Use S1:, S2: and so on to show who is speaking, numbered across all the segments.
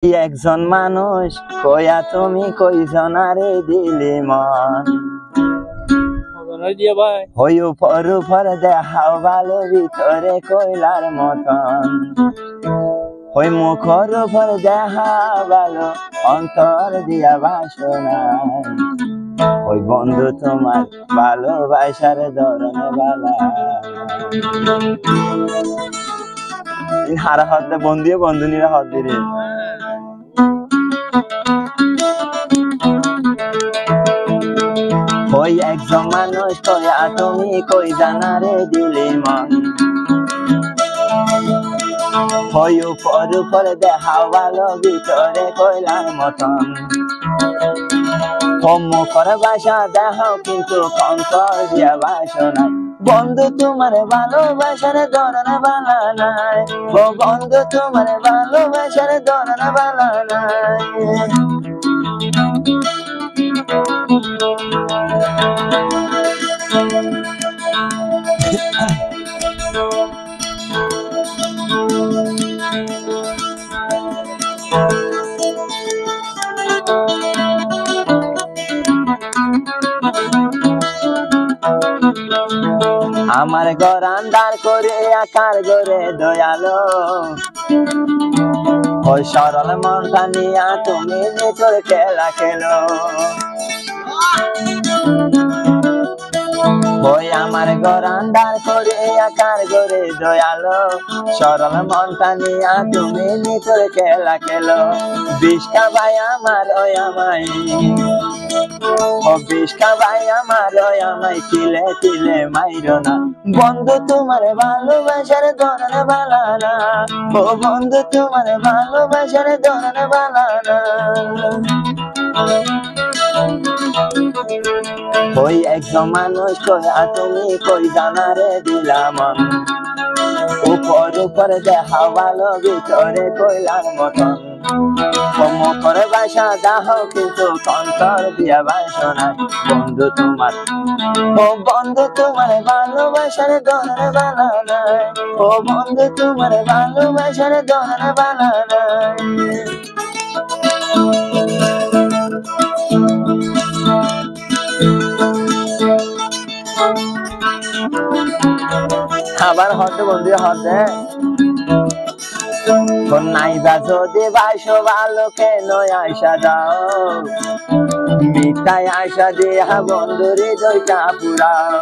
S1: একজন মানুষ কইয়া তুমি কইজনারে দিলি মন হই উপর উপর দেখাও ভালো ভিতরে কইলার মতন হই মুখর উপর দেখা ভালো অন্তর দিয়া বাসনায় ওই বন্ধু তোমার ভালোবাসার ধরনে বালা হারা হাতে বন্ধু বন্ধু নিরা হাত দিরে ওই একজন মানুষ কইয়া তুমি কই জানারে দিলি মন হই উপর উপর দেখাও ভালো ভিতরে কইলার মতন মুখর বাসা দেখাও কিন্তু অন্তর দিয়া বাসনা বন্ধু তোমার ভালোবাসার ধরন বালা নাই ও বন্ধু তোমার ভালোবাসার ধরন বালা নাই আমার ঘর আন্ধার করে আকার গড়ে দয়ালো ওই সরল মনটা নিয়া তুমি তোর খেলা খেলো ওই আমার ঘর আন্ধার করে আকার গড়ে দয়ালো সরল মনটা নিয়া তুমি তোর খেলা খেলো বিষ্কা ভাই আমার ওই আমায় ও বিষ্কা ভাই আমার ওই আমায় তিলে তিলে মাইরো না বন্ধু তোমার ভালোবাসার ধরন বালা না ও বন্ধু তোমার ভালোবাসার ধরন বালা না ওই একজন মানুষ কইয়া তুমি কই জানারে দিলাম উপর উপর দেখাও ভালো ভিতরে কইলার মতন মুখর বাসা দাও কিন্তু অন্তর দিয়া বাসনা বন্ধু তোমার ও বন্ধু তোমার ভালোবাসার ধরন বালা নাই ও বন্ধু তোমার ভালোবাসার ধরন বালা নাই আবার হতে বন্ধু হতে নাইবা যদি বাইশো ভালো কেন আশা দাও মিথ্যায় আশা দিয়া বন্ধুরে দইটা পুরাও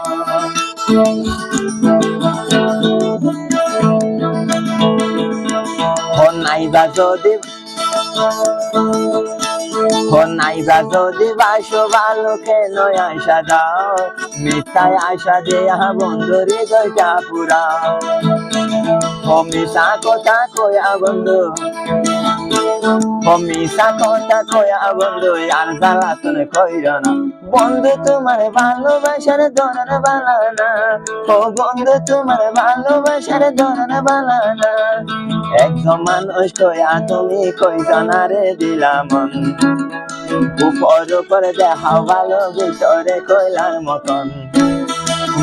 S1: নাইবা যদি বাইশো ভালো কেন আশা দাও মিথ্যায় আশা দিয়া বন্ধুরে দইটা পুরাও মিশা কথা কয়া বন্ধু মিশা কথা কয়া বন্ধু আর জ্বালাতন কইর না বন্ধু তোমার ভালোবাসার ধরন বালা না ও বন্ধু তোমার ভালোবাসার ধরন বালা না একজন মানুষ কয়া তুমি কই জানারে দিলাম উপর উপর দেখাও ভালো ভিতরে কইলার মতন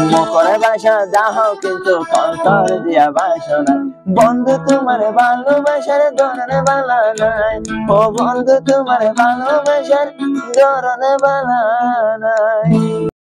S1: মুখর বাসা দাও কিন্তু অন্তর দিয়া বাসনা বন্ধু তোমার ভালোবাসার ধরন বালা নাই ও বন্ধু তোমার ভালোবাসার ধরন বালা নাই।